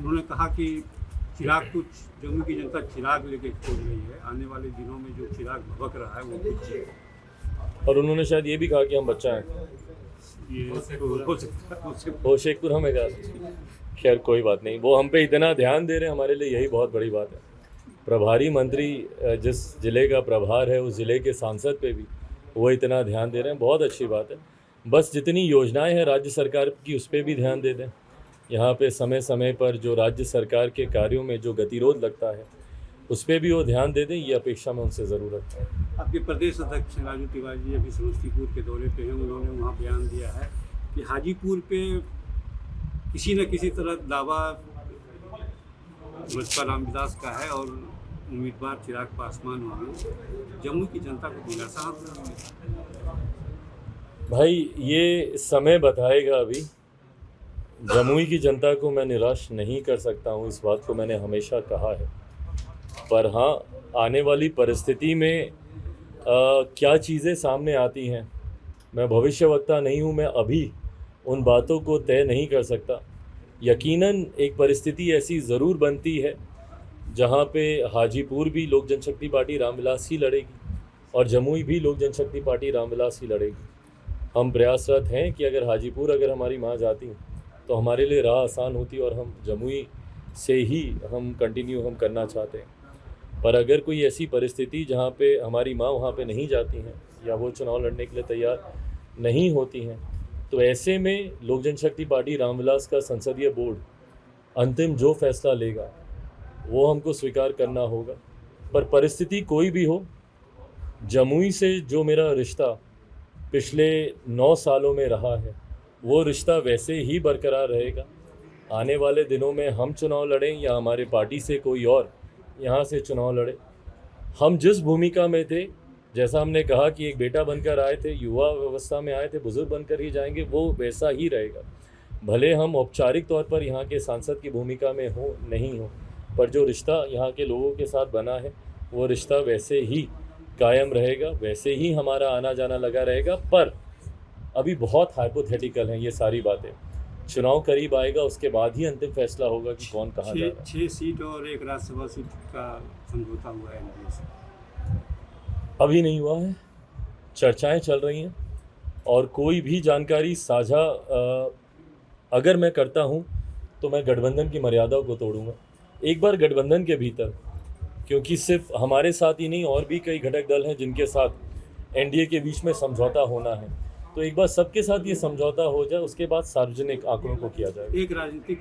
उन्होंने कहा कि चिराग कुछ जम्मू की जनता चिराग लेके खोज रही है, आने वाले दिनों में जो चिराग भभक रहा है वो कुछ, और उन्होंने शायद ये भी कहा कि हम बच्चा हैं, ये हो सकता है उससे वो शेखपुर हमें कहा। खैर कोई बात नहीं, वो हम पे इतना ध्यान दे रहे हैं, हमारे लिए यही बहुत बड़ी बात है। प्रभारी मंत्री जिस ज़िले का प्रभार है उस ज़िले के सांसद पे भी वो इतना ध्यान दे रहे हैं, बहुत अच्छी बात है। बस जितनी योजनाएं हैं राज्य सरकार की उस पर भी ध्यान दे दें। यहाँ पे समय समय पर जो राज्य सरकार के कार्यों में जो गतिरोध लगता है उस पर भी वो ध्यान दे दें, ये अपेक्षा में उनसे ज़रूरत है। आपके प्रदेश अध्यक्ष राजू तिवारी जी अभी समस्तीपुर के दौरे पे हैं, उन्होंने वहाँ बयान दिया है कि हाजीपुर पे किसी न किसी तरह दावा भाजपा रामविलास का है और उम्मीदवार चिराग पासवान होंगे, जम्मू की जनता को दिलासा हासिल होगा। भाई ये समय बताएगा। अभी जमुई की जनता को मैं निराश नहीं कर सकता हूँ, इस बात को मैंने हमेशा कहा है। पर हाँ, आने वाली परिस्थिति में क्या चीज़ें सामने आती हैं, मैं भविष्यवक्ता नहीं हूँ, मैं अभी उन बातों को तय नहीं कर सकता। यकीनन एक परिस्थिति ऐसी ज़रूर बनती है जहाँ पे हाजीपुर भी लोक जनशक्ति पार्टी रामविलास ही लड़ेगी और जमुई भी लोक जनशक्ति पार्टी रामविलास ही लड़ेगी। हम प्रयासरत हैं कि अगर हाजीपुर अगर हमारी माँ जाती तो हमारे लिए राह आसान होती और हम जमुई से ही हम कंटिन्यू हम करना चाहते हैं। पर अगर कोई ऐसी परिस्थिति जहाँ पे हमारी माँ वहाँ पे नहीं जाती हैं या वो चुनाव लड़ने के लिए तैयार नहीं होती हैं, तो ऐसे में लोक जनशक्ति पार्टी रामविलास का संसदीय बोर्ड अंतिम जो फैसला लेगा वो हमको स्वीकार करना होगा। पर परिस्थिति कोई भी हो, जमुई से जो मेरा रिश्ता पिछले 9 सालों में रहा है वो रिश्ता वैसे ही बरकरार रहेगा। आने वाले दिनों में हम चुनाव लड़ें या हमारे पार्टी से कोई और यहाँ से चुनाव लड़े, हम जिस भूमिका में थे, जैसा हमने कहा कि एक बेटा बनकर आए थे, युवा अवस्था में आए थे, बुजुर्ग बनकर ही जाएंगे, वो वैसा ही रहेगा। भले हम औपचारिक तौर पर यहाँ के सांसद की भूमिका में हो नहीं हो, पर जो रिश्ता यहाँ के लोगों के साथ बना है वो रिश्ता वैसे ही कायम रहेगा, वैसे ही हमारा आना जाना लगा रहेगा। पर अभी बहुत हाइपोथेटिकल हैं ये सारी बातें। चुनाव करीब आएगा, उसके बाद ही अंतिम फैसला होगा कि कौन कहाँ जा रहा है। 6 सीट और एक राज्यसभा सीट का समझौता हुआ है एनडीए से। अभी नहीं हुआ है, चर्चाएं चल रही हैं और कोई भी जानकारी साझा अगर मैं करता हूं तो मैं गठबंधन की मर्यादाओं को तोड़ूंगा। एक बार गठबंधन के भीतर, क्योंकि सिर्फ हमारे साथ ही नहीं और भी कई घटक दल हैं जिनके साथ एनडीए के बीच में समझौता होना है, तो एक बार सबके साथ ये समझौता हो जाए, उसके बाद सार्वजनिक आंकड़ों को किया जाएगा। एक राजनीतिक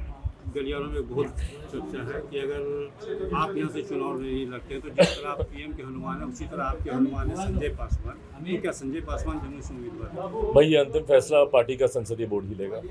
गलियारों में बहुत चर्चा है कि अगर आप यहाँ से चुनाव नहीं लड़ते हैं तो जिस तरह आप पीएम के हनुमान है उसी तरह आपके हनुमान है संजय पासवान, तो क्या संजय पासवान जम्मू से उम्मीदवार है? भाई ये अंतिम फैसला पार्टी का संसदीय बोर्ड ही लेगा।